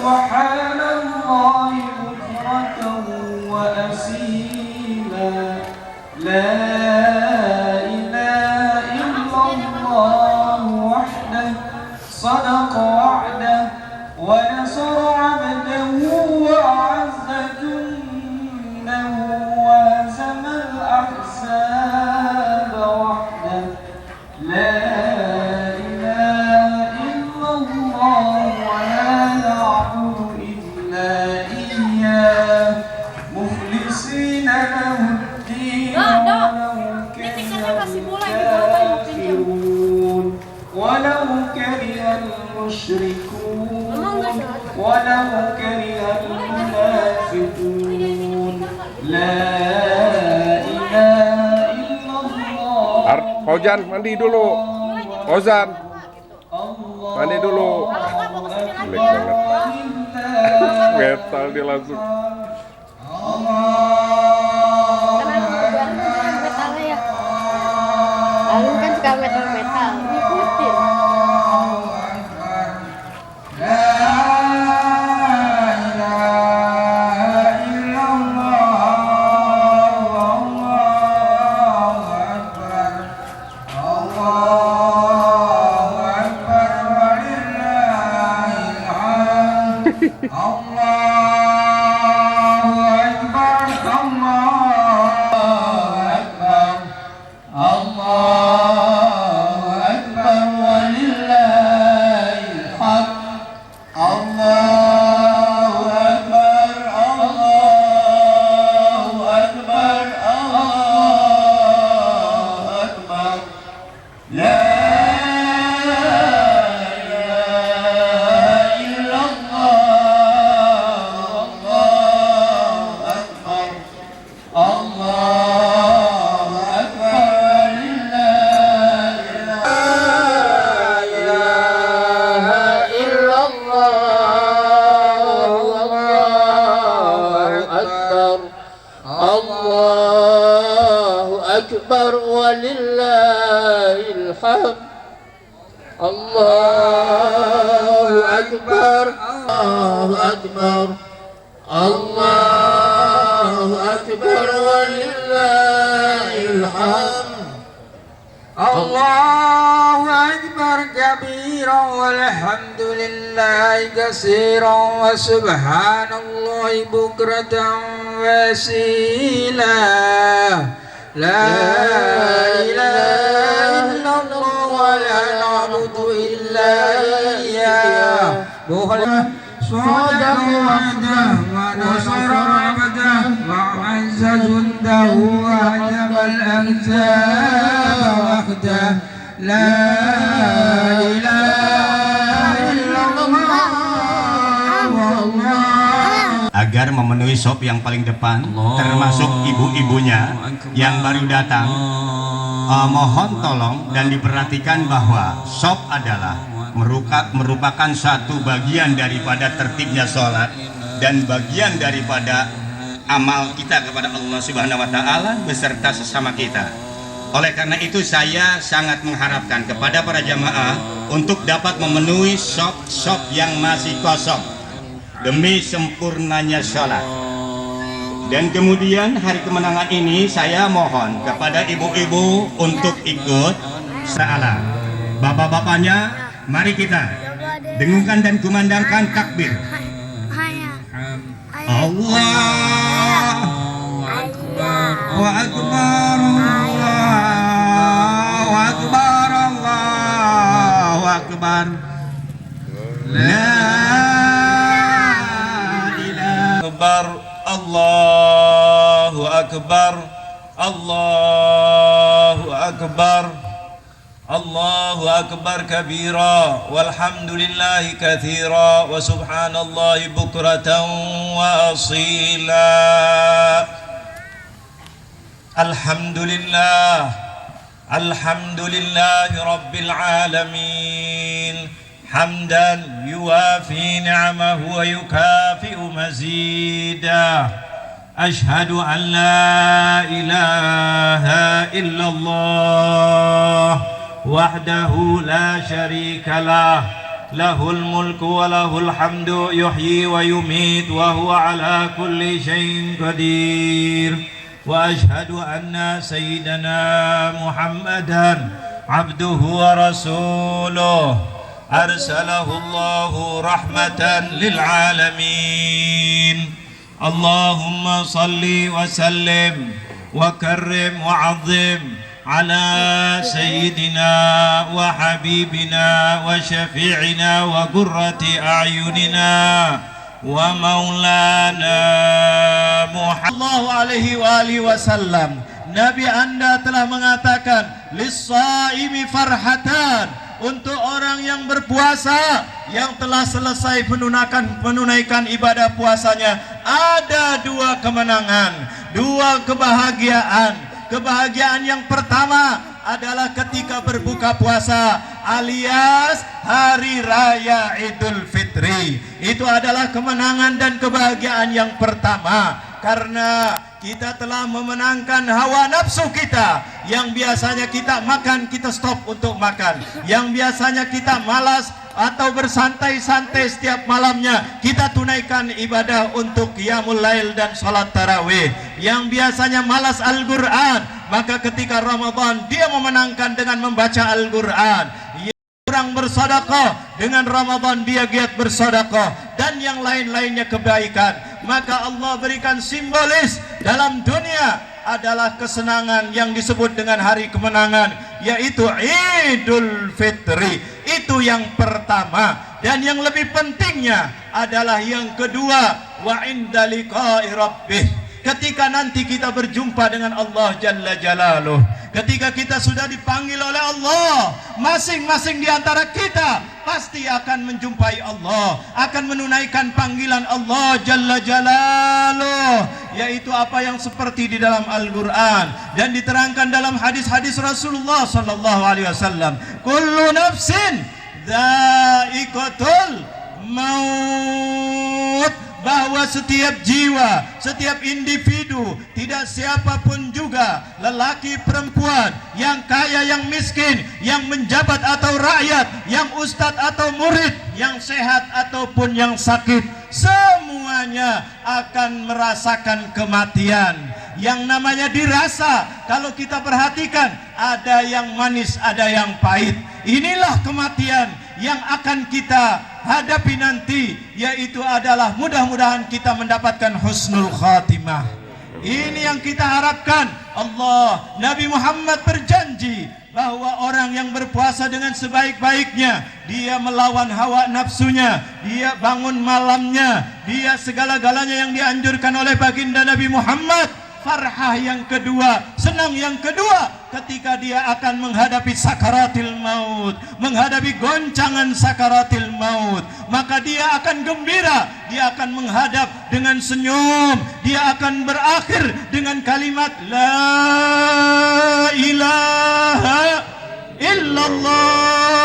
سبحان الله بكرة وأصيلا لا إله إلا الله وحده صدق وعده ونصر عبده وأعز جنده وهزم الأحزاب وحده لا إله إلا الله ولا نعبد إلا إياه مخلصين له الدين ولو كره المشركون ولو كره المنافقون لا إله إلا الله. Fauzan mandi dulu. Fauzan mandi dulu. Jelek banget. Metal dia langsung. Alun kan suka metal-metal, ngikutin. أكبر ولله الحمد الله أكبر الله أكبر الله أكبر ولله الحمد الله أكبر كبيرا والحمد لله كثيرا وسبحان الله بكرة وأصيلا لا إله إلا الله ولا نعبد إلا إياه صدق وعده ونصر عبده وأعز جنده وهزم الأحزاب وحده لا إله إلا الله والله. Agar memenuhi sop yang paling depan, termasuk ibu-ibunya yang baru datang, mohon tolong dan diperhatikan bahwa sop adalah merupakan satu bagian daripada tertibnya sholat dan bagian daripada amal kita kepada Allah Subhanahu wa Ta'ala beserta sesama kita. Oleh karena itu saya sangat mengharapkan kepada para jamaah untuk dapat memenuhi sop-sop yang masih kosong demi sempurnanya sholat. Dan kemudian hari kemenangan ini saya mohon kepada ibu-ibu untuk ikut salah. Bapak-bapaknya, mari kita dengungkan dan kumandangkan takbir. Allahu Akbar, Allahu Akbar, Allahu Akbar, Allahu Akbar. La ilaha illallah, Allahu Akbar, Allahu Akbar. Allahu Akbar kabira walhamdulillahi kathira wa subhanallahi bukratan wa asila. Alhamdulillah, alhamdulillahi rabbil alamin, hamdan yuwafi ni'amahu wa yukafi'u mazidah. Ashhadu an la ilaha illallah wahdahu la syarika lah له الملك وله الحمد يحيي ويميت وهو على كل شيء قدير وأشهد أن سيدنا محمدا عبده ورسوله أرسله الله رحمة للعالمين اللهم صل وسلم وكرم وعظم على سيدنا وحبيبنا وشفيعنا وقرة أعيننا ومولانا محمد sallallahu alaihi wa alihi wasallam. Nabi Anda telah mengatakan lis-shaimi farhatan, untuk orang yang berpuasa yang telah selesai menunaikan ibadah puasanya ada dua kemenangan, dua kebahagiaan. Kebahagiaan yang pertama adalah ketika berbuka puasa alias hari raya Idul Fitri. Itu adalah kemenangan dan kebahagiaan yang pertama, karena kita telah memenangkan hawa nafsu kita. Yang biasanya kita makan, kita stop untuk makan. Yang biasanya kita malas atau bersantai-santai setiap malamnya, kita tunaikan ibadah untuk qiyamul lail dan salat tarawih. Yang biasanya malas Al-Quran, maka ketika Ramadan dia memenangkan dengan membaca Al-Quran. Kurang bersedekah, dengan Ramadan dia giat bersedekah, dan yang lain-lainnya kebaikan. Maka Allah berikan simbolis dalam dunia adalah kesenangan yang disebut dengan hari kemenangan, yaitu Idul Fitri. Itu yang pertama. Dan yang lebih pentingnya adalah yang kedua, wa inda liqa'i rabbih, ketika nanti kita berjumpa dengan Allah Jalla Jalaluh, ketika kita sudah dipanggil oleh Allah, masing-masing di antara kita pasti akan menjumpai Allah, akan menunaikan panggilan Allah Jalla Jalaluh, yaitu apa yang seperti di dalam Al-Quran dan diterangkan dalam hadis-hadis Rasulullah sallallahu alaihi wasallam. Kullu nafsin dha'iqatul maut, bahwa setiap jiwa, setiap individu, tidak siapapun juga, lelaki perempuan, yang kaya yang miskin, yang menjabat atau rakyat, yang ustadz atau murid, yang sehat ataupun yang sakit, semuanya akan merasakan kematian. Yang namanya dirasa, kalau kita perhatikan, ada yang manis, ada yang pahit. Inilah kematian yang akan kita hadapi nanti, yaitu adalah mudah-mudahan kita mendapatkan husnul khatimah. Ini yang kita harapkan. Allah, Nabi Muhammad berjanji bahwa orang yang berpuasa dengan sebaik-baiknya, dia melawan hawa nafsunya, dia bangun malamnya, dia segala-galanya yang dianjurkan oleh baginda Nabi Muhammad. Farhah yang kedua, senang yang kedua, ketika dia akan menghadapi sakaratil maut, menghadapi goncangan sakaratil maut, maka dia akan gembira, dia akan menghadap dengan senyum, dia akan berakhir dengan kalimat La ilaha illallah.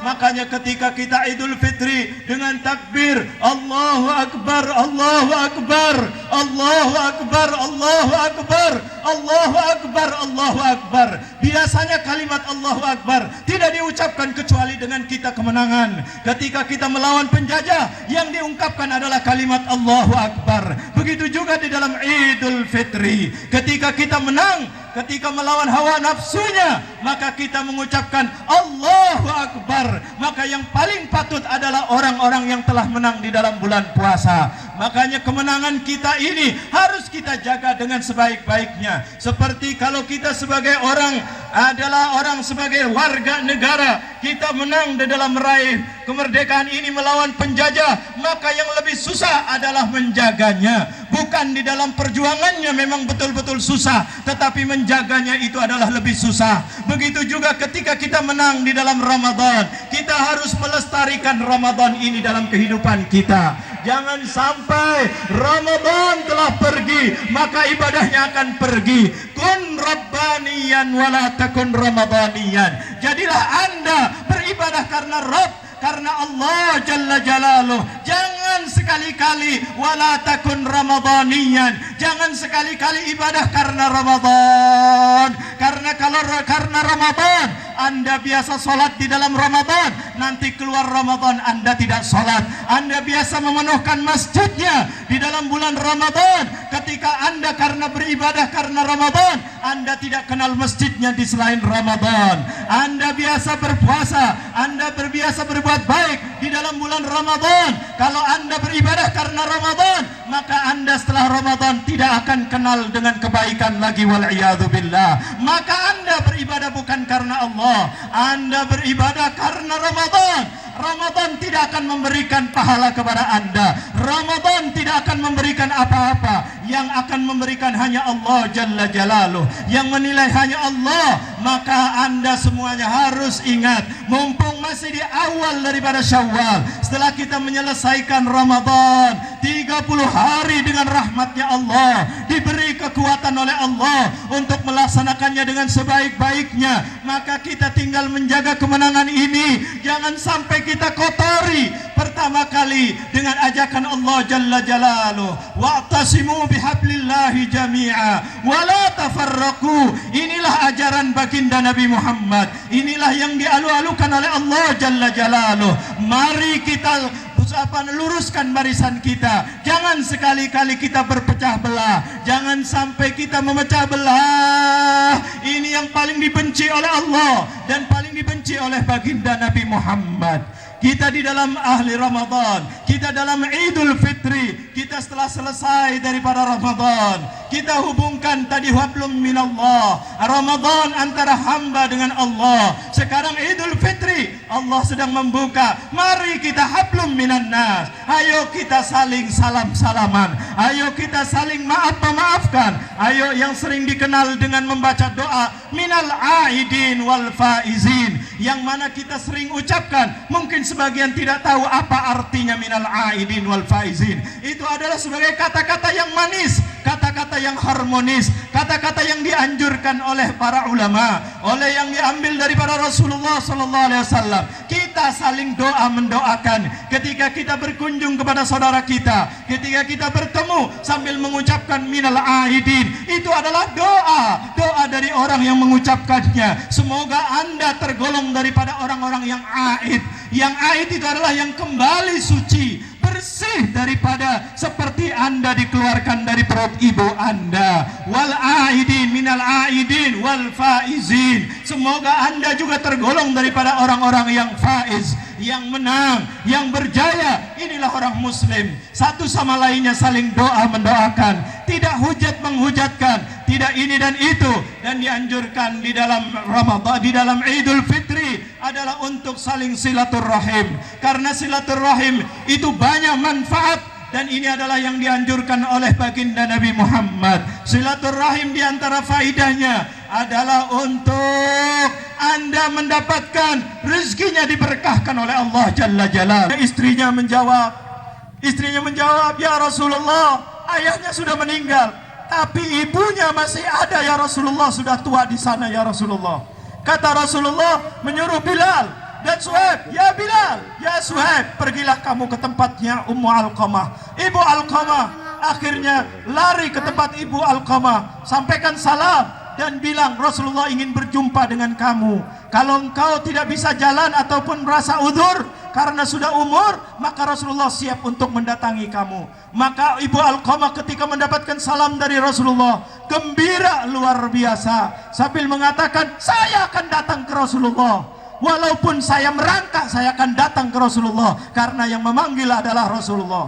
Makanya ketika kita Idul Fitri dengan takbir Allahu Akbar, Allahu Akbar, Allahu Akbar, Allahu Akbar, Allahu Akbar, Allahu Akbar, biasanya kalimat Allahu Akbar tidak diucapkan kecuali dengan kita kemenangan. Ketika kita melawan penjajah, yang diungkapkan adalah kalimat Allahu Akbar. Begitu juga di dalam Idul Fitri, ketika kita menang, ketika melawan hawa nafsunya, maka kita mengucapkan Allahu Akbar. Maka yang paling patut adalah orang-orang yang telah menang di dalam bulan puasa. Makanya kemenangan kita ini harus kita jaga dengan sebaik-baiknya. Seperti kalau kita sebagai orang adalah orang sebagai warga negara, kita menang di dalam meraih kemerdekaan ini melawan penjajah, maka yang lebih susah adalah menjaganya. Bukan di dalam perjuangannya memang betul-betul susah, tetapi menjaganya itu adalah lebih susah. Begitu juga ketika kita menang di dalam Ramadan, kita harus melestarikan Ramadan ini dalam kehidupan kita. Jangan sampai Ramadan telah pergi, maka ibadahnya akan pergi. Kun rabbaniyan wala takun ramadaniyan. Jadilah Anda beribadah karena Rabb, karena Allah Jalla Jalaluh. Jangan sekali-kali wala takun ramadaniyan. Jangan sekali-kali ibadah karena Ramadan. Karena kalau karena Ramadan, Anda biasa sholat di dalam Ramadan, nanti keluar Ramadan Anda tidak sholat. Anda biasa memenuhkan masjidnya di dalam bulan Ramadan, ketika Anda karena beribadah karena Ramadan, Anda tidak kenal masjidnya di selain Ramadan. Anda biasa berpuasa, Anda berbiasa berbuat baik di dalam bulan Ramadan. Kalau Anda beribadah karena Ramadan, maka Anda setelah Ramadan tidak akan kenal dengan kebaikan lagi, wal'iyadzubillah. Maka Anda beribadah bukan karena Allah, Anda beribadah karena Ramadan. Ramadan tidak akan memberikan pahala kepada Anda. Ramadan tidak akan memberikan apa-apa. Yang akan memberikan hanya Allah Jalla Jalaluh, yang menilai hanya Allah. Maka Anda semuanya harus ingat, mumpung masih di awal daripada Syawal, setelah kita menyelesaikan Ramadan 30 hari dengan rahmatnya Allah, diberi kekuatan oleh Allah untuk melaksanakannya dengan sebaik-baiknya, maka kita tinggal menjaga kemenangan ini. Jangan sampai kita kotori pertama kali dengan ajakan Allah Jalla Jalaluh, wa'tasimu bihablillahi jami'a wa la tafarraqu. Inilah ajaran baginda Nabi Muhammad, inilah yang dialu-alukan oleh Allah Jalla Jalaluh. Mari kita luruskan barisan kita. Jangan sekali-kali kita berpecah belah. Jangan sampai kita memecah belah. Ini yang paling dibenci oleh Allah dan paling dibenci oleh baginda Nabi Muhammad. Kita di dalam ahli Ramadan, kita dalam Idul Fitri, kita setelah selesai daripada Ramadan, kita hubungkan tadi hablum minallah, Ramadan antara hamba dengan Allah. Sekarang Idul Fitri, Allah sedang membuka. Mari kita hablum minan nas. Ayo kita saling salam-salaman. Ayo kita saling maaf-maafkan. Ayo yang sering dikenal dengan membaca doa minal aidin wal faizin, yang mana kita sering ucapkan. Mungkin sebagian tidak tahu apa artinya minal aidin wal faizin. Itu adalah sebagai kata-kata yang manis, kata-kata yang harmonis, kata-kata yang dianjurkan oleh para ulama, oleh yang diambil daripada Rasulullah sallallahu alaihi wasallam. Kita saling doa mendoakan ketika kita berkunjung kepada saudara kita, ketika kita bertemu sambil mengucapkan minal aidin. Itu adalah doa dari orang yang mengucapkannya. Semoga Anda tergolong daripada orang-orang yang aid. Yang aid itu adalah yang kembali suci, bersih daripada seperti Anda dikeluarkan dari perut ibu Anda. Wal aidin minal aidin wal faizin. Semoga Anda juga tergolong daripada orang-orang yang faiz, yang menang, yang berjaya. Inilah orang muslim, satu sama lainnya saling doa mendoakan, tidak hujat menghujatkan, tidak ini dan itu. Dan dianjurkan di dalam Ramadan, di dalam Idul Fitri adalah untuk saling silaturahim, karena silaturahim itu banyak manfaat. Dan ini adalah yang dianjurkan oleh baginda Nabi Muhammad. Silaturahim diantara faidahnya adalah untuk Anda mendapatkan rezekinya diberkahkan oleh Allah Jalla Jalaluh. Istrinya menjawab, ya Rasulullah, ayahnya sudah meninggal, tapi ibunya masih ada ya Rasulullah, sudah tua di sana ya Rasulullah. Kata Rasulullah menyuruh Bilal dan Suhaib, ya Bilal, ya Suhaib, pergilah kamu ke tempatnya Ummu Alqamah. Ibu Alqamah akhirnya lari ke tempat Ibu Alqamah, sampaikan salam dan bilang, Rasulullah ingin berjumpa dengan kamu. Kalau engkau tidak bisa jalan ataupun merasa udzur karena sudah umur, maka Rasulullah siap untuk mendatangi kamu. Maka Ibu Alqamah ketika mendapatkan salam dari Rasulullah, gembira luar biasa sambil mengatakan, saya akan datang ke Rasulullah. Walaupun saya merangkak, saya akan datang ke Rasulullah, karena yang memanggil adalah Rasulullah.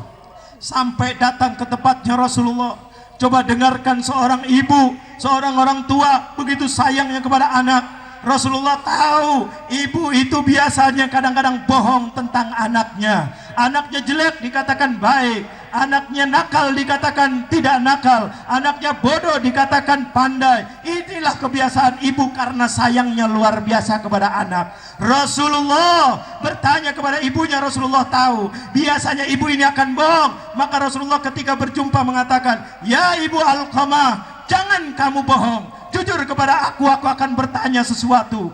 Sampai datang ke tempatnya Rasulullah. Coba dengarkan seorang ibu, seorang orang tua begitu sayangnya kepada anak. Rasulullah tahu ibu itu biasanya kadang-kadang bohong tentang anaknya. Anaknya jelek dikatakan baik, anaknya nakal dikatakan tidak nakal, anaknya bodoh dikatakan pandai. Inilah kebiasaan ibu karena sayangnya luar biasa kepada anak. Rasulullah bertanya kepada ibunya, Rasulullah tahu biasanya ibu ini akan bohong. Maka Rasulullah ketika berjumpa mengatakan, ya Ibu Alqamah, jangan kamu bohong, jujur kepada aku akan bertanya sesuatu.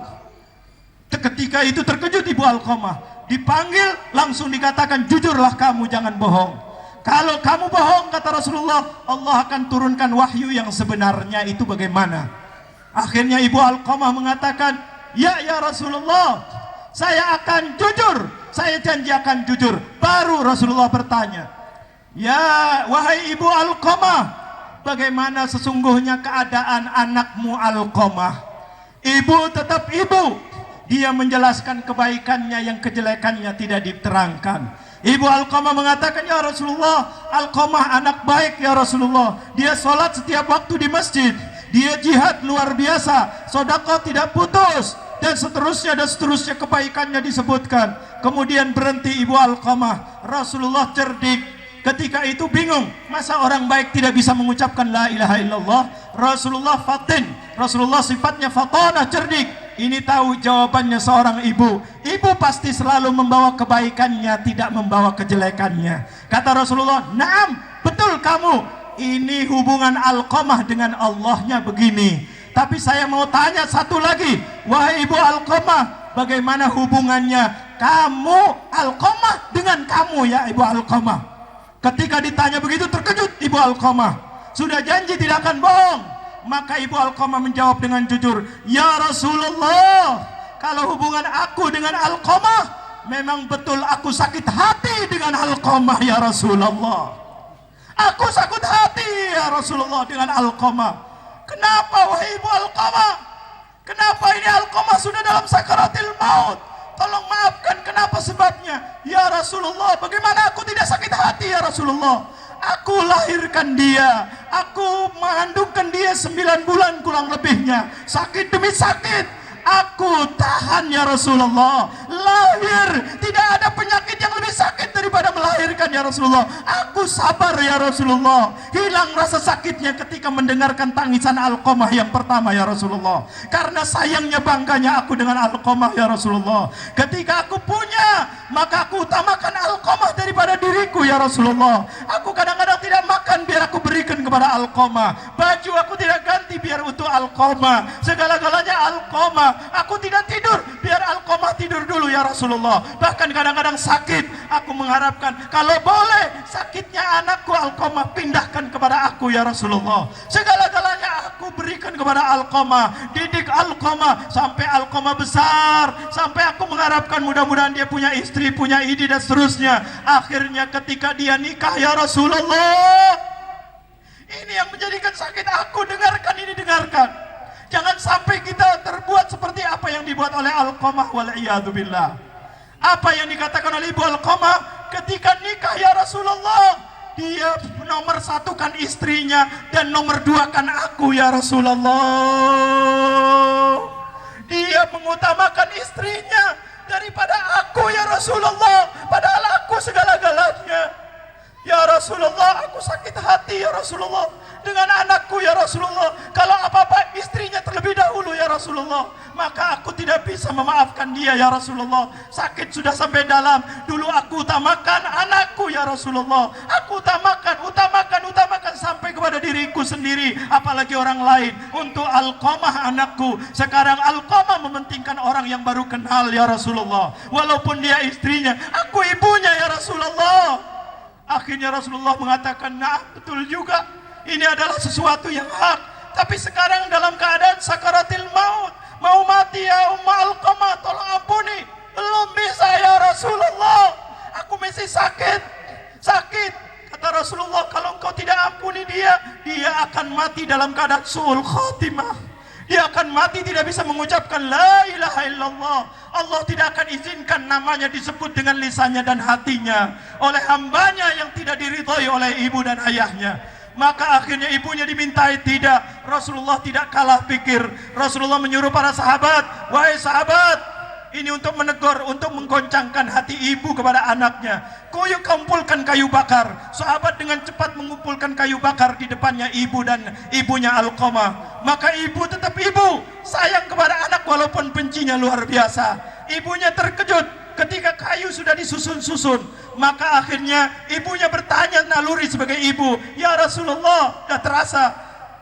Ketika itu terkejut Ibu Alqamah, dipanggil langsung dikatakan, jujurlah kamu, jangan bohong. Kalau kamu bohong, kata Rasulullah, Allah akan turunkan wahyu yang sebenarnya itu bagaimana. Akhirnya Ibu Alqamah mengatakan, ya Rasulullah, saya akan jujur, saya janji akan jujur. Baru Rasulullah bertanya, ya wahai ibu Alqamah, bagaimana sesungguhnya keadaan anakmu Alqamah? Ibu tetap ibu. Dia menjelaskan kebaikannya yang kejelekannya tidak diterangkan. Ibu Alqamah mengatakan, ya Rasulullah, Alqamah anak baik ya Rasulullah. Dia sholat setiap waktu di masjid. Dia jihad luar biasa. Sedekah tidak putus. Dan seterusnya kebaikannya disebutkan. Kemudian berhenti Ibu Alqamah. Rasulullah cerdik. Ketika itu bingung. Masa orang baik tidak bisa mengucapkan la ilaha illallah? Rasulullah fatin. Rasulullah sifatnya fatanah, cerdik. Ini tahu jawabannya seorang ibu. Ibu pasti selalu membawa kebaikannya, tidak membawa kejelekannya. Kata Rasulullah, "Naam, betul kamu. Ini hubungan Alqamah dengan Allahnya begini. Tapi saya mau tanya satu lagi. Wahai ibu Alqamah, bagaimana hubungannya kamu Alqamah dengan kamu ya ibu Alqamah?" Ketika ditanya begitu terkejut ibu Alqamah. Sudah janji tidak akan bohong. Maka ibu Alqamah menjawab dengan jujur, "Ya Rasulullah, kalau hubungan aku dengan Alqamah, memang betul aku sakit hati dengan Alqamah ya Rasulullah. Aku sakit hati ya Rasulullah dengan Alqamah. Kenapa wahai ibu Alqamah? Kenapa ini Alqamah sudah dalam sakaratil maut? Tolong maafkan, kenapa sebabnya? Ya Rasulullah, bagaimana aku tidak sakit hati ya Rasulullah? Aku lahirkan dia, aku mengandungkan dia 9 bulan kurang lebihnya. Sakit demi sakit aku tahan ya Rasulullah. Lahir, tidak ada penyakit yang lebih sakit daripada melahirkan ya Rasulullah. Aku sabar ya Rasulullah. Hilang rasa sakitnya ketika mendengarkan tangisan Alqamah yang pertama ya Rasulullah. Karena sayangnya bangganya aku dengan Alqamah ya Rasulullah. Ketika aku punya, maka aku utamakan Alqamah daripada diriku ya Rasulullah. Aku kadang-kadang tidak makan biar aku berikan kepada Alqamah. Baju aku tidak ganti biar untuk Alqamah. Segala-galanya Alqamah. Aku tidak tidur biar Alqamah tidur dulu ya Rasulullah. Bahkan kadang-kadang sakit, aku mengharapkan kalau boleh sakitnya anakku Alqamah pindahkan kepada aku ya Rasulullah. Segala-galanya aku berikan kepada Alqamah. Didik Alqamah sampai Alqamah besar, sampai aku mengharapkan mudah-mudahan dia punya istri, punya ide dan seterusnya. Akhirnya ketika dia nikah ya Rasulullah, ini yang menjadikan sakit aku. Dengarkan ini, dengarkan. Jangan sampai kita terbuat seperti apa yang dibuat oleh Alqamah wal'iyadzubillah. Apa yang dikatakan oleh ibu Alqamah ketika nikah ya Rasulullah, dia nomor satukan istrinya dan nomor duakan aku ya Rasulullah. Dia mengutamakan istrinya daripada aku ya Rasulullah, padahal aku segala-galanya. Ya Rasulullah, aku sakit hati ya Rasulullah dengan anakku ya Rasulullah. Kalau apa-apa istrinya terlebih dahulu ya Rasulullah, maka aku tidak bisa memaafkan dia ya Rasulullah. Sakit sudah sampai dalam. Dulu aku utamakan anakku ya Rasulullah. Aku utamakan sampai kepada diriku sendiri, apalagi orang lain. Untuk Alqamah anakku. Sekarang Alqamah mementingkan orang yang baru kenal ya Rasulullah. Walaupun dia istrinya, aku ibunya ya Rasulullah. Akhirnya Rasulullah mengatakan, nah betul juga, ini adalah sesuatu yang hak. Tapi sekarang dalam keadaan sakaratil maut, mau mati ya Umma Alqamah, tolong ampuni. Belum bisa ya Rasulullah, aku masih sakit. Kata Rasulullah, kalau engkau tidak ampuni dia akan mati dalam keadaan su'ul khatimah. Dia akan mati tidak bisa mengucapkan la ilaha illallah. Allah tidak akan izinkan namanya disebut dengan lisannya dan hatinya oleh hambanya yang tidak diridhoi oleh ibu dan ayahnya. Maka akhirnya ibunya dimintai, tidak. Rasulullah tidak kalah pikir. Rasulullah menyuruh para sahabat, wahai sahabat, ini untuk menegur, untuk menggoncangkan hati ibu kepada anaknya. Yuk kumpulkan kayu bakar. Sahabat dengan cepat mengumpulkan kayu bakar di depannya ibu dan ibunya Alqamah. Maka ibu tetap ibu, sayang kepada anak walaupun bencinya luar biasa. Ibunya terkejut ketika kayu sudah disusun-susun. Maka akhirnya ibunya bertanya naluri sebagai ibu, ya Rasulullah, sudah terasa,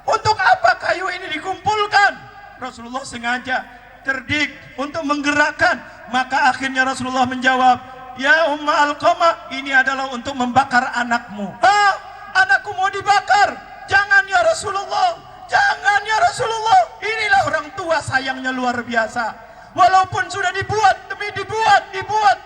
untuk apa kayu ini dikumpulkan? Rasulullah sengaja cerdik untuk menggerakkan. Maka akhirnya Rasulullah menjawab, ya Umma Alqamah, ini adalah untuk membakar anakmu. Anakku mau dibakar? Jangan ya Rasulullah, jangan ya Rasulullah. Inilah orang tua sayangnya luar biasa. Walaupun sudah dibuat,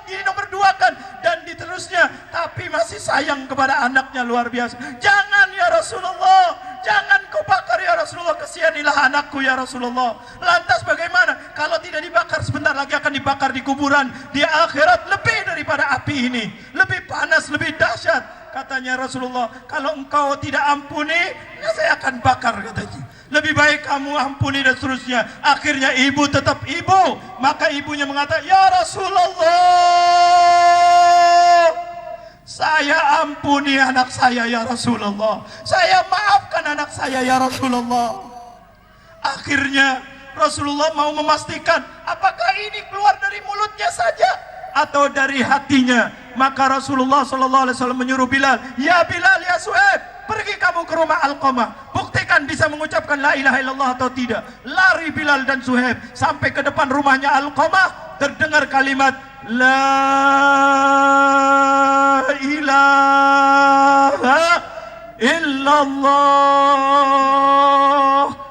dinomor duakan dan diterusnya, tapi masih sayang kepada anaknya luar biasa. Jangan ya Rasulullah, jangan kau bakar ya Rasulullah, kesihanilah anakku ya Rasulullah. Lantas bagaimana kalau tidak dibakar, sebentar lagi akan dibakar di kuburan di akhirat, lebih daripada api ini, lebih panas, lebih dahsyat. Katanya Rasulullah, kalau engkau tidak ampuni, ya saya akan bakar, katanya. Lebih baik kamu ampuni dan seterusnya. Akhirnya ibu tetap ibu. Maka ibunya mengatakan, ya Rasulullah, saya ampuni anak saya ya Rasulullah. Saya maafkan anak saya ya Rasulullah. Akhirnya Rasulullah mau memastikan apakah ini keluar dari mulutnya saja atau dari hatinya. Maka Rasulullah SAW menyuruh Bilal, ya Bilal, ya Suhaib, pergi kamu ke rumah Alqamah, buktikan bisa mengucapkan la ilaha illallah atau tidak. Lari Bilal dan Suhaib sampai ke depan rumahnya Alqamah, terdengar kalimat la ilaha illallah.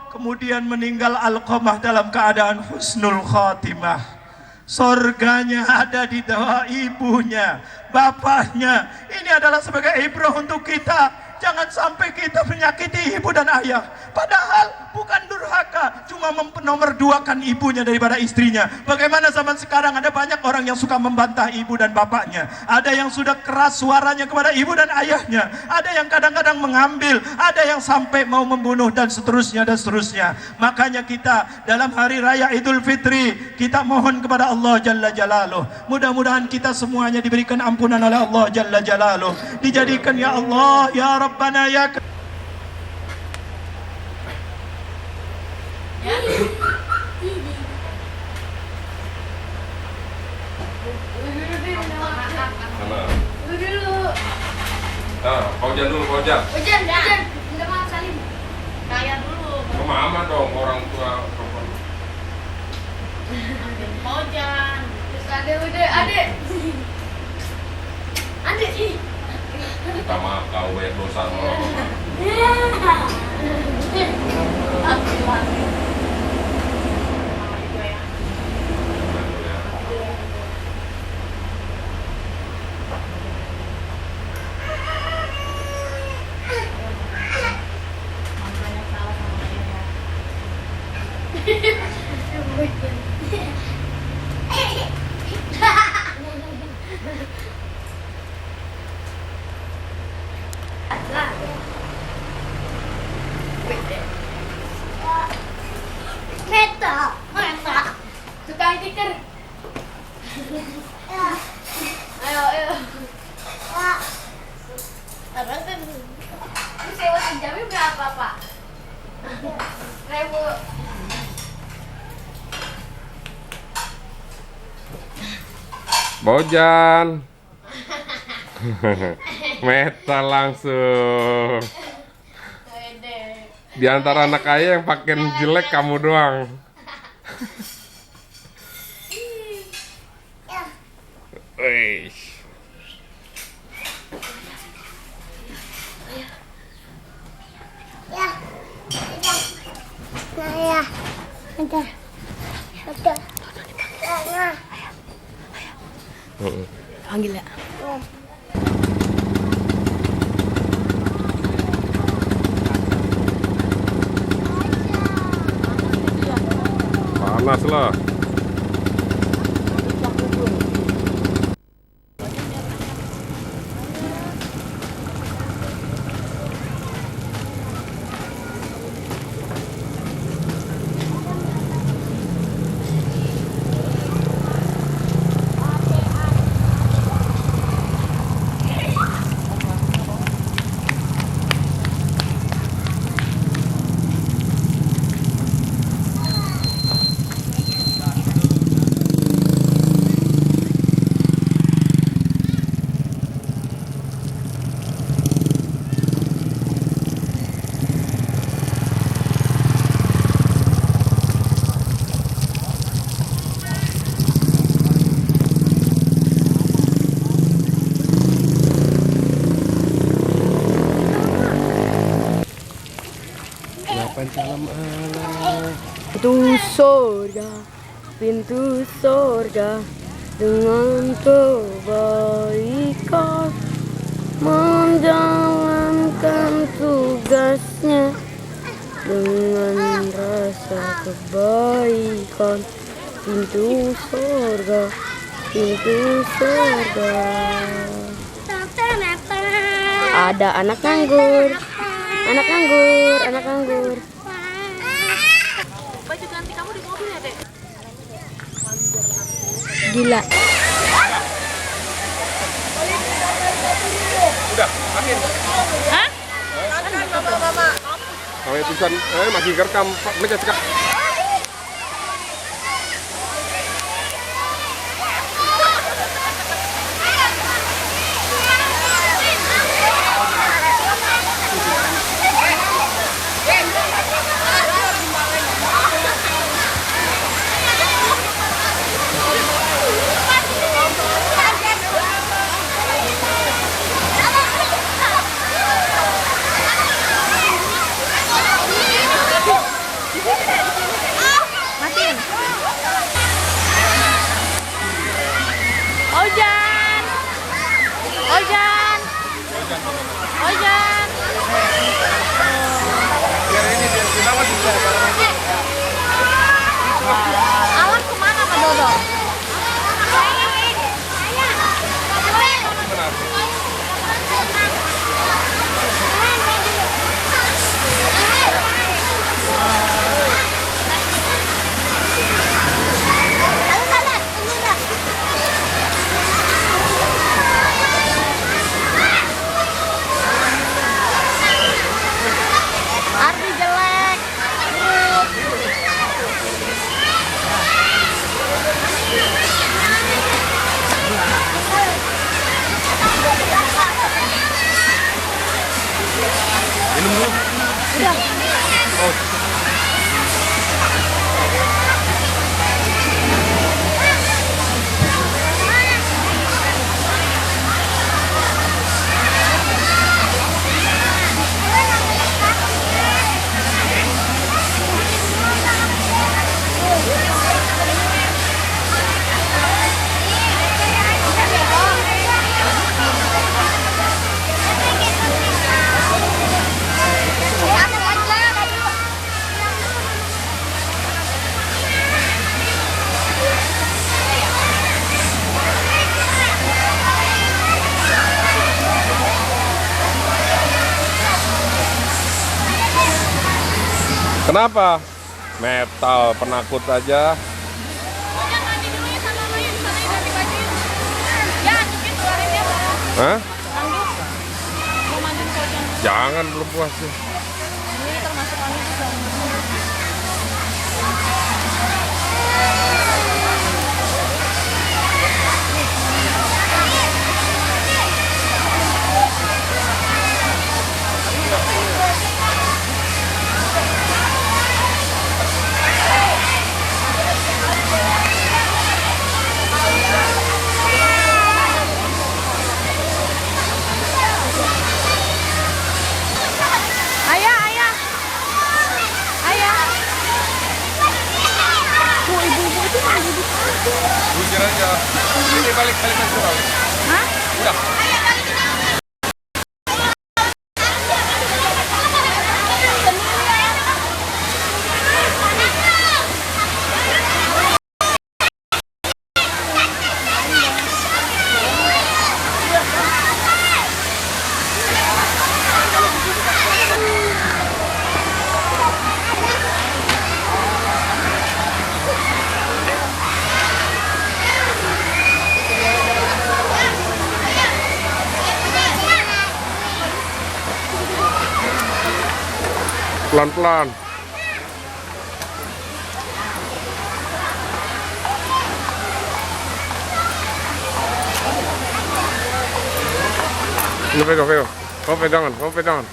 Kemudian meninggal Alqamah dalam keadaan husnul khatimah. Sorganya ada di bawah ibunya, bapaknya. Ini adalah sebagai ibrah untuk kita. Jangan sampai kita menyakiti ibu dan ayah. Padahal bukan durhaka, cuma mempernomorduakan ibunya daripada istrinya. Bagaimana zaman sekarang ada banyak orang yang suka membantah ibu dan bapaknya. Ada yang sudah keras suaranya kepada ibu dan ayahnya. Ada yang kadang-kadang mengambil, ada yang sampai mau membunuh dan seterusnya dan seterusnya. Makanya kita dalam hari raya Idul Fitri, kita mohon kepada Allah Jalla Jalaluh. Mudah-mudahan kita semuanya diberikan ampunan oleh Allah Jalla Jalaluh. Dijadikan ya Allah, ya Rabbana, ya Fauzan dulu, Fauzan. Hujan. Minta maaf Salim. Kaya dulu. Ke mama dong, orang tua. Hujan. Terus adek. Adek sih. Minta maaf, kau banyak dosa sama mama. Meta. Tukang tikar. Ayo. Terus ini sewa sejamnya berapa, Pak? 1.000. Bojan. Meta langsung. Di antara anak ayah yang pakaian jelek kamu doang. Wih. Panggil ya. Panas lah. Itu surga. pintu surga dengan kebaikan, menjalankan tugasnya dengan rasa kebaikan. Pintu surga, pintu surga. Ada anak nganggur, anak nganggur, anak nganggur. Baju ganti kamu di mobil ya, Dek? Gila. Udah, akhir. Hah? Kalau tulisan masih kerekam, mencet sekali. Matiin. Ojan. Ojan. Ojan. Awan kemana Kak Dodo? Ardi jelek. Kenapa? Metal penakut aja. Ojan mandi dulu ya sama Maya, di sana ganti baju. Ya, mungkin keluarin dia. Hah? Lanjut. Mau mandiin ke Ojan. Jangan, belum puas sih. Ini termasuk kami juga. Ayah, ayah. Ayah. Tuh ibu-ibu itu mandi di situ. Bujur aja. Ini balik aja. Hah? Udah. Pelan-pelan. Ini pegang. Kamu pegangan.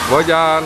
Bojan.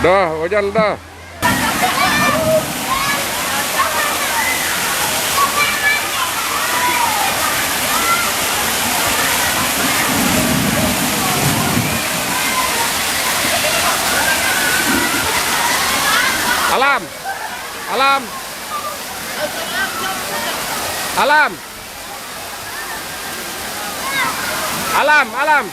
Dah, Bojan dah. Alam. Alam. Alam. Alam, Alam.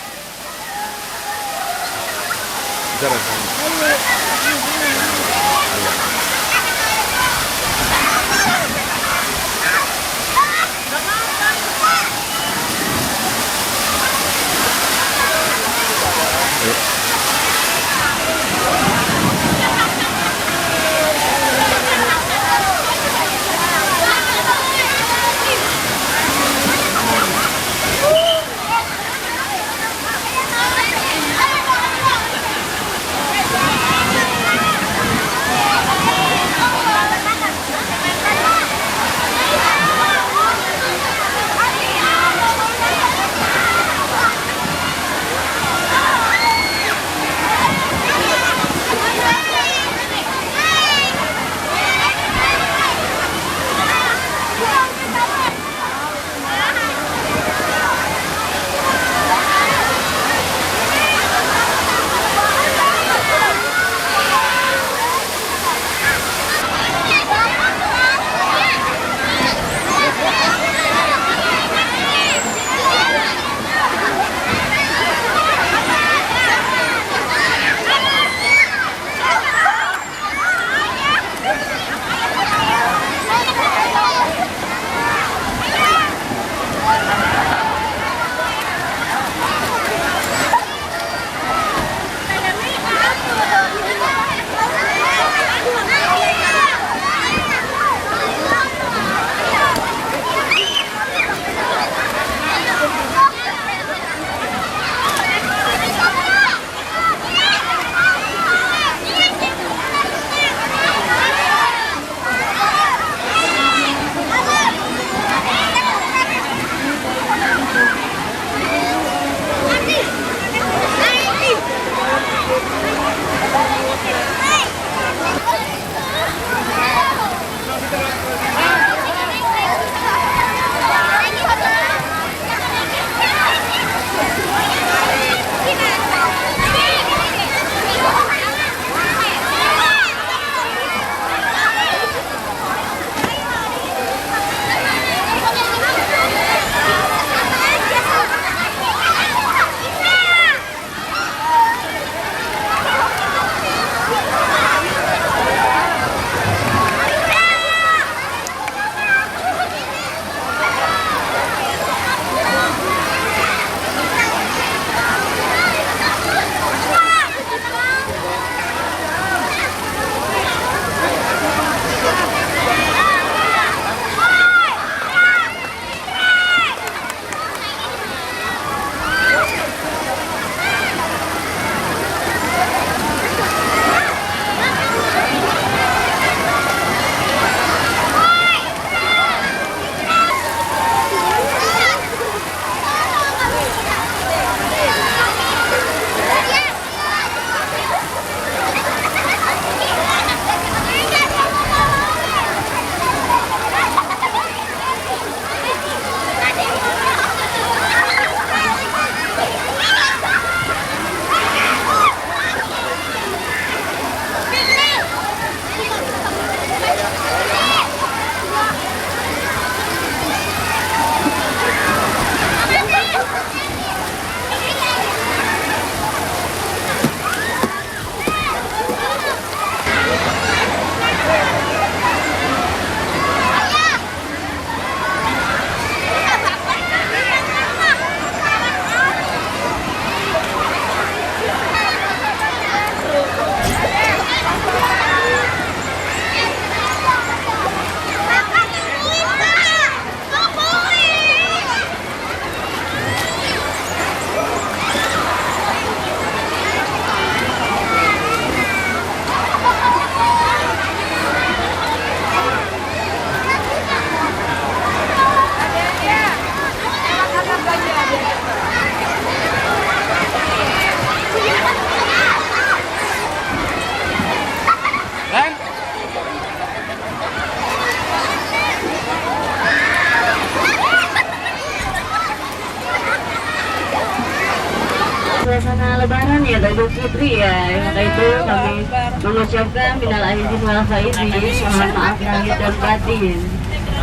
ada Idul Fitri ya. Maka itu kami mengucapkan minal aidin wal faizin, mohon maaf lahir dan batin.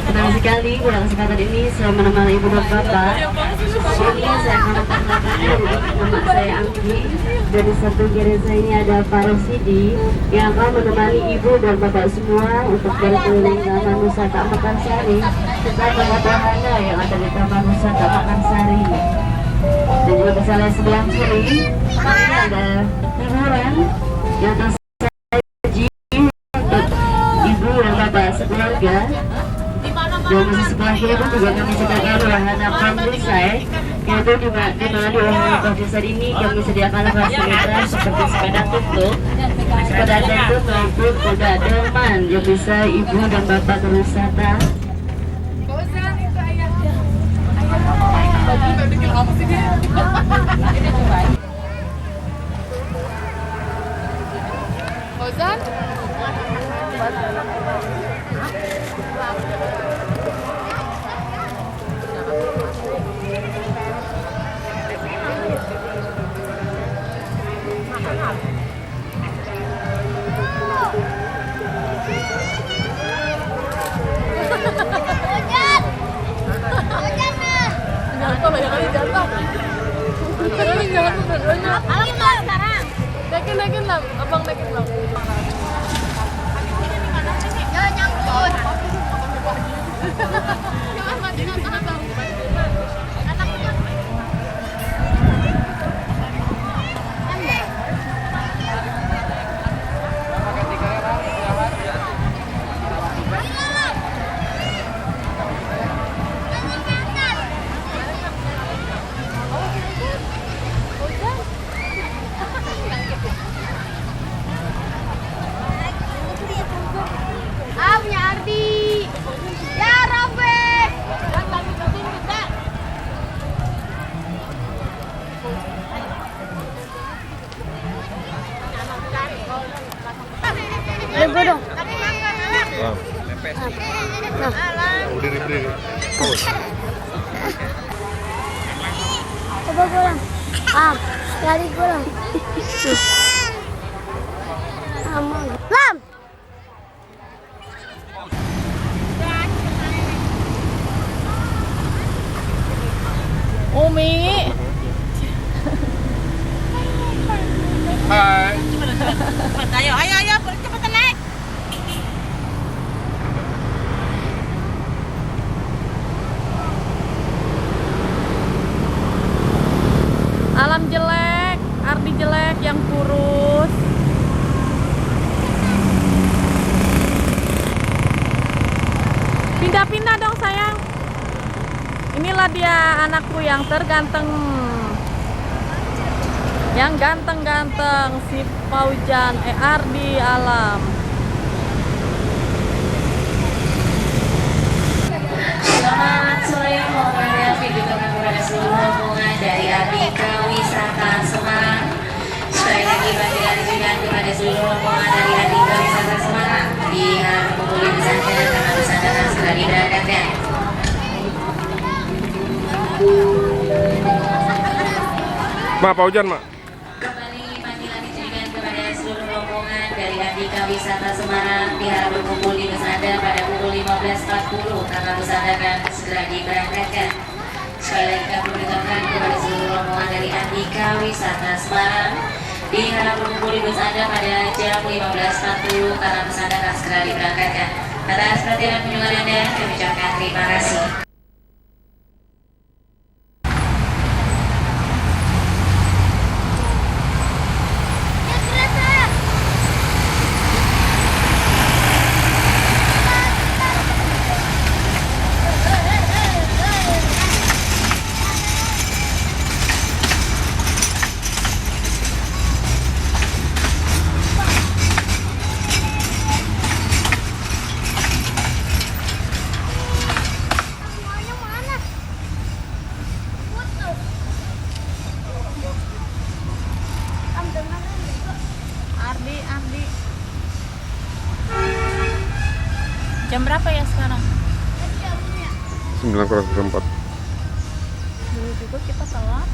Pertama sekali pada kesempatan ini saya menemani ibu dan bapak. Ini saya akan memperkenalkan nama saya Anggi. Dan di satu kiri saya ini ada Pak Rosidi yang akan menemani ibu dan bapak semua untuk berkeliling Taman Wisata Mekarsari serta Taman Wahana yang ada di Taman Wisata Mekarsari. Dan juga di sebelah kiri ini ada hiburan yang tersaji untuk ibu dan bapak sekeluarga. Dan di sebelah kiri pun juga kami sediakan wahana countryside, yaitu di mana di wahana countryside ini kami sediakan fasilitas seperti sepeda tuk-tuk, sepeda tuk maupun kuda delman yang bisa ibu dan bapak berwisata. Ozan? Naikin lah, abang naikin lah. Jangan nyangkut. Jangan mancing abang. Punya Ardi. Ya Robek. Gue dong. Berdiri. Coba gue lang. Lari gue lang. Lam. Umi. Hai. Cepat, ayo, cepetan naik. Alam jelek, Ardi jelek yang kurus. Pindah-pindah dong sayang. Inilah dia anakku yang terganteng. Yang ganteng-ganteng, si Paujan Ardi Alam. Selamat sore, mohon maaf ditujukan kepada seluruh rombongan dari Abika Wisata Semarang. Sekali lagi panggilan ditujukan kepada seluruh rombongan dari Abika Wisata Semarang. Diharap kumpulin pesantren karena pesantren segera diberangkatkan. Ma, Pak Hujan, Ma. Kembali panggilan ditujukan kepada seluruh rombongan dari Abika Wisata Semarang. Diharap berkumpul di pesantren pada pukul 15.40 karena pesantren akan segera diberangkatkan. Sekali lagi kami beritahukan kepada seluruh rombongan dari Abika Wisata Semarang. Diharap berkumpul di pesantren pada jam 15.40 karena pesantren akan segera diberangkatkan. Atas perhatian dan kunjungan Anda, kami ucapkan terima kasih. Ardi. Jam berapa ya sekarang? 9:04. Dulu juga kita telat.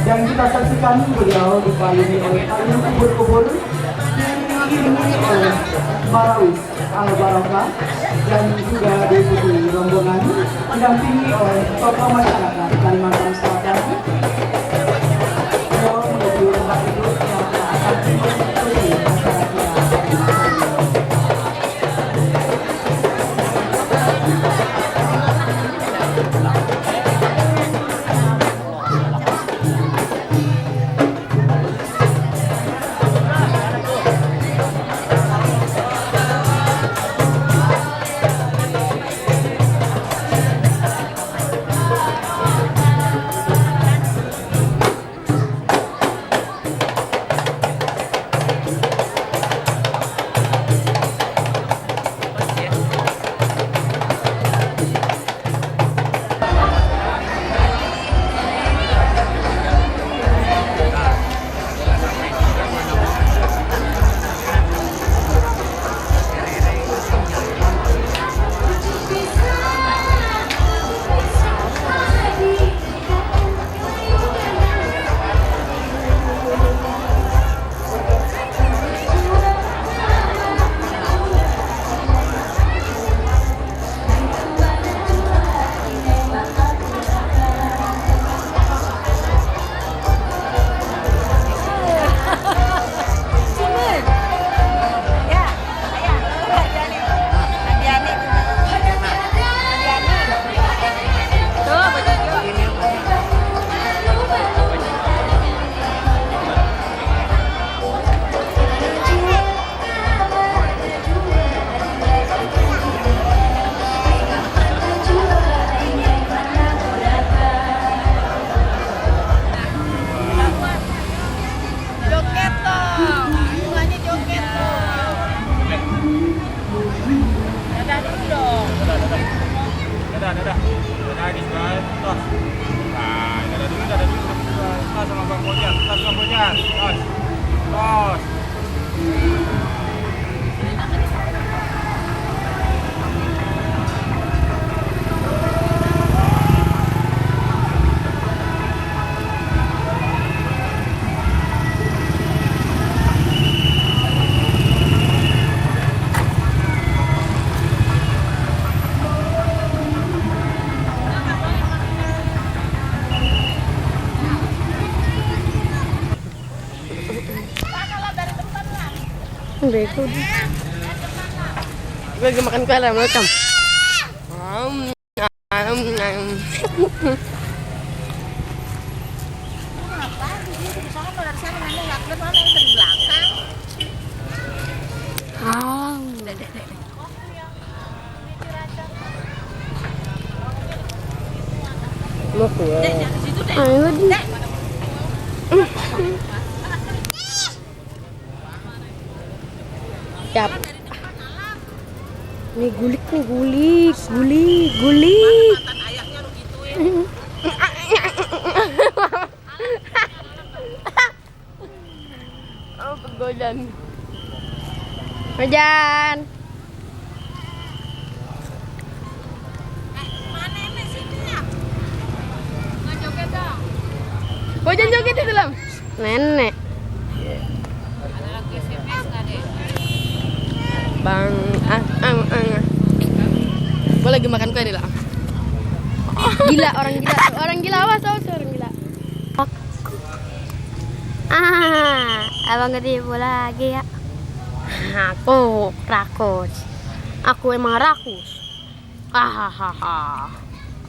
Dan kita saksikan beliau dipayungi oleh payung kubur-kubur diiringi oleh Barawis Al-Barokah dan juga diikuti rombongan didampingi oleh tokoh masyarakat Kalimantan Selatan. Beliau menuju tempat duduk yang akan mengikuti acara kita. Beko. Gue lagi makan kue ayam macam. Mau kue? Ayo di. Siap. Nih gulik nih gulik. Oh pegojan. Pegojan. Mana ini sininya? Nggak joget dong. Pegojan joget di dalam. Nenek. Bang, gue lagi makan kue nih lah. Gila, orang gila, awas orang gila. Abang ketipu lagi ya. Aku rakus, aku emang rakus.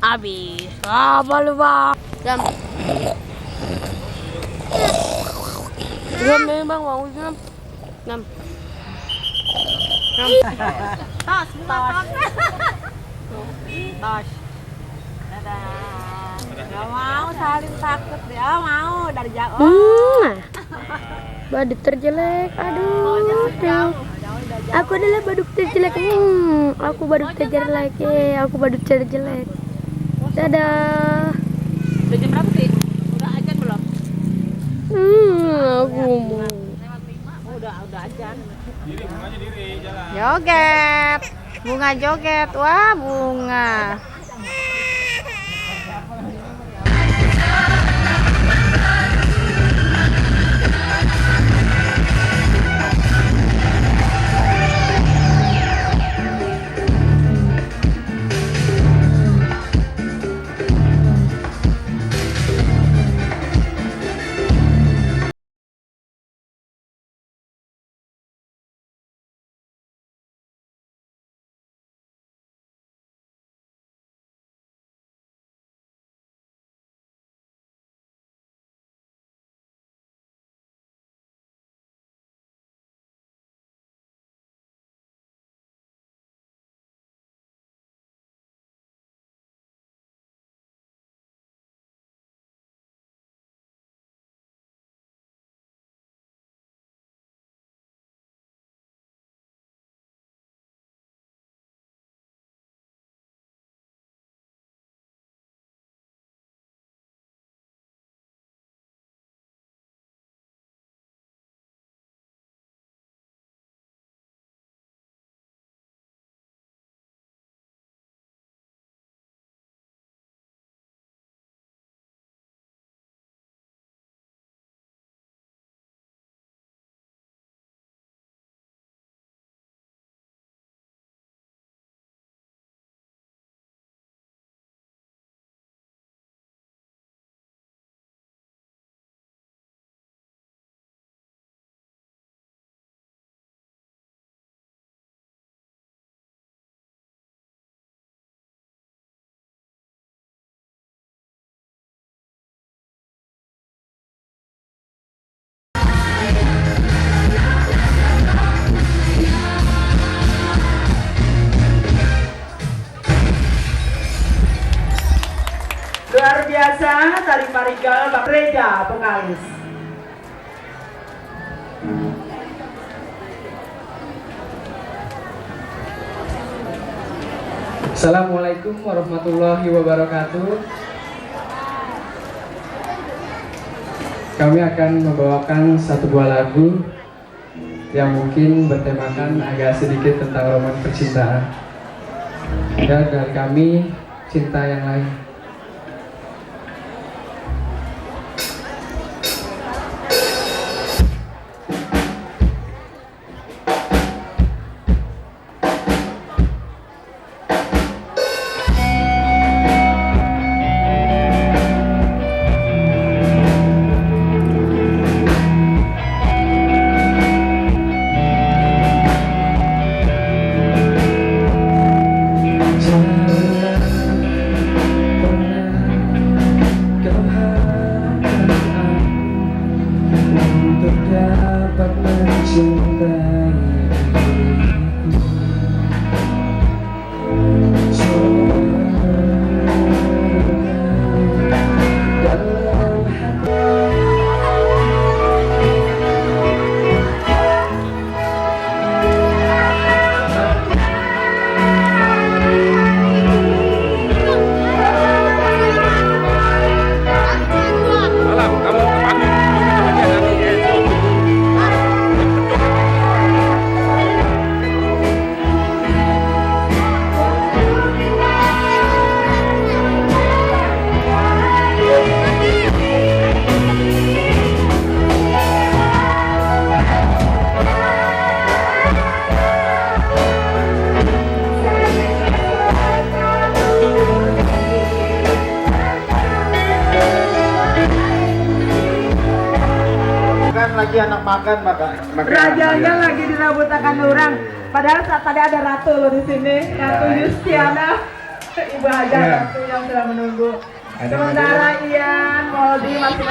Habis, apa lu bang? Jam bang, mau jam. Tos. Gak mau saling takut dia mau dari jauh. Badut terjelek, aduh. Aku adalah badut terjelek. Aku badut terjelek. Aku badut terjelek. Dadah. Udah jam berapa sih? Udah ajan belum? Aku mau. Udah ajan. Joget, bunga joget, wah bunga. Luar biasa, tari parigal Bang Reza, vokalis. Assalamualaikum warahmatullahi wabarakatuh. Kami akan membawakan satu buah lagu yang mungkin bertemakan agak sedikit tentang roman percintaan. Dan dari kami, cinta yang lain. Lagi anak makan Rajanya lagi dirabutakan orang. Padahal tadi ada Ratu loh di sini, Ratu Yustiana, Ibu Haja Ratu yang sudah menunggu. Sementara Ian, Moldi masih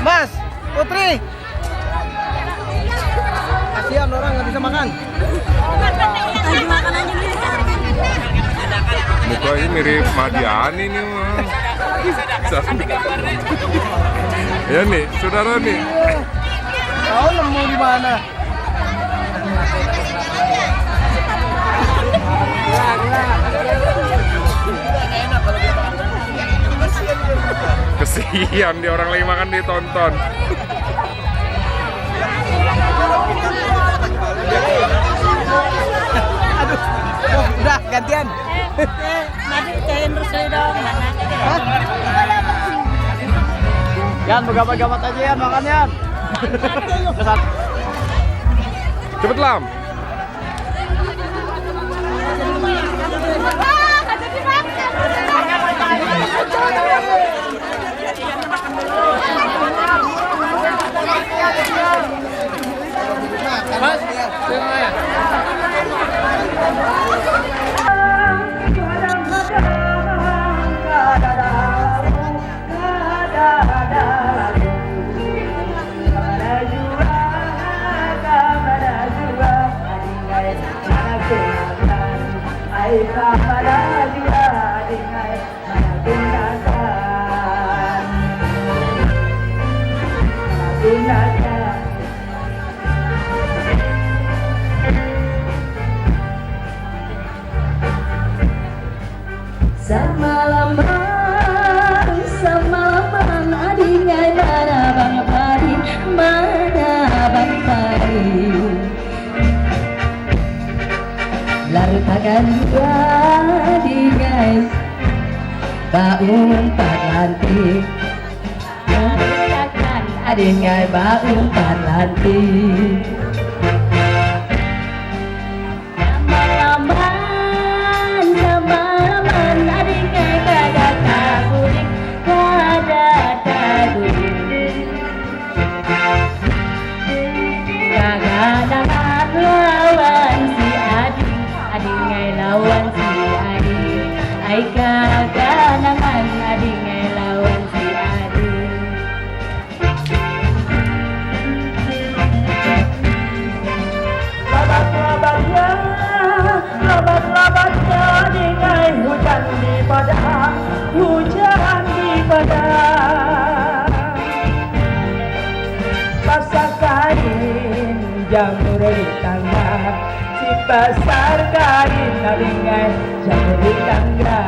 Mas, Putri. Kasihan orang nggak bisa makan. Mukanya mirip Madiani nih mah. Ya nih, saudara nih. Kau nemu di mana? Kesian dia orang lagi makan ditonton. Aduh, udah gantian. Mari cain rusli dong, mana? Yan, begamat-gamat aja Yan, makan Yan. Cepet Lam. Mas, Kadang-kadang gunakan. Semalaman adingai mana bang pari, mana bang pari. Larutakan dua adingai baumpat lantik. Larutakan adingai baumpat lantik. Semalaman adingai kada taburik, kada taburik. Kaganangan lawan si Adi, adingai lawan si Adi. Ai kaganangan adingai lawan si Adi. Labat-labatnya adingai hujan di padang, hujan di padang. Pasar kain jamur di tangga, di pasar kain adingai jamur di tangga.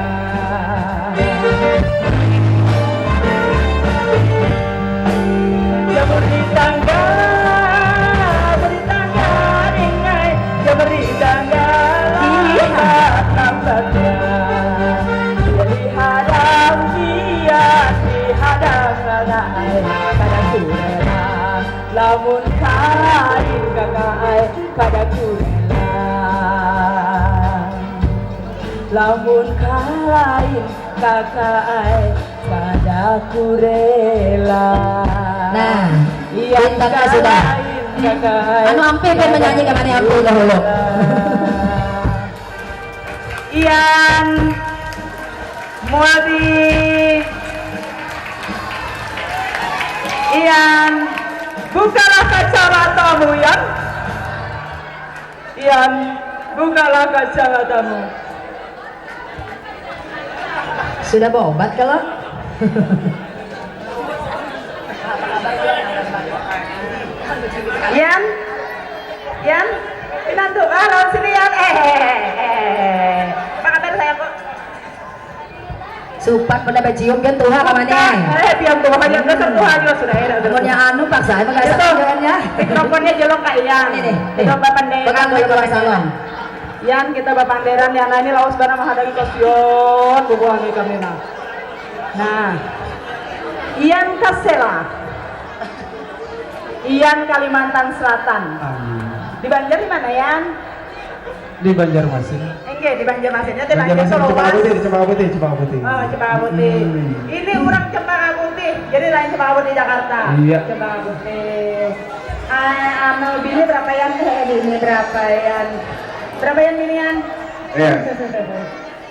Jamur di tangga, adingai jamur di tangga. Dihadang dia, dihadang anai, kada kurela. Lamun kain kakai, kada kurela. Lamun kain kakai, kada kurela. Nah, yang sudah. Anu Ampir kan menyanyi kemana Ampir dahulu. Ian Muadi, Ian, bukalah kacamatamu Ian. Ian, bukalah kacamatamu. Sudah berobat kalau? Ian, Ian, pinantu lawan sini Ian. Supat pada bajium kan tuha kamane. Biar tuha aja dasar tuha juga sudah ada. Pokoknya anu paksa emang gak salah ya. Mikrofonnya jolong kak Ian. Ini. Kita bapanderan. Pegang dulu ke salon. Ian kita bapanderan ya. Nah ini laos bana menghadapi kosion bubuhan kami nah. Nah, Ian Kasela. Ian Kalimantan Selatan. Di Banjar di mana Ian? Di Banjarmasin. Enggak di Banjarmasinnya di Banjar Solo. Cempaka Putih. Oh, Cempaka Putih. Ini orang Cempaka Putih. Jadi lain Cempaka Putih Jakarta. Iya. Cempaka Putih. Anu bini berapa yan? Bini berapa yan? Berapa yan binian? Iya.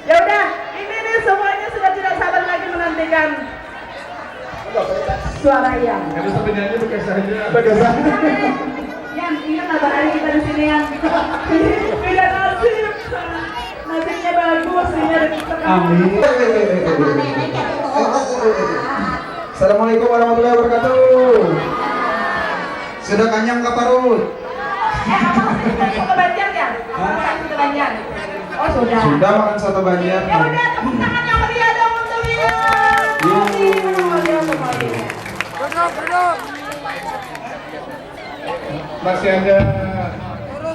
Ya udah, ini nih semuanya sudah tidak sabar lagi menantikan suara Yan. Kalau sampai nyanyi pakai saja. Yan, ingat kabar hari kita di sini Yan. Beda nasib. Nasibnya bagus, ini ada di tengah. Amin. Assalamualaikum warahmatullahi wabarakatuh. Sudah kanyang ke parut? Soto Banjar ya? Soto Banjar. Oh sudah. Sudah makan soto Banjar. Ya udah, tepuk tangan yang meriah dong untuk Duduk. Masih ada.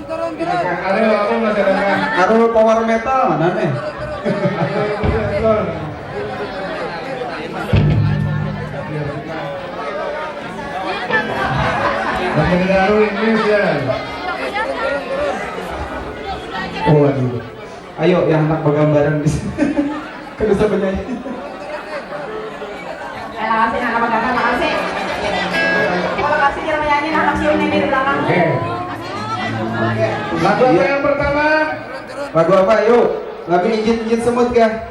Turun. Aku masih ada. Aduh power metal mana nih? Baru Indonesia. Oh, aduh. Ayo yang anak bergambaran di sini. Kan bisa penyanyi. makasih, nak apa-apa, makasih. Kalau kasih jangan menyanyi, anak siung ini di belakang. Oke. Lagu apa yang pertama? Lagu apa? Yuk. Lagu Injit-injit semut kah?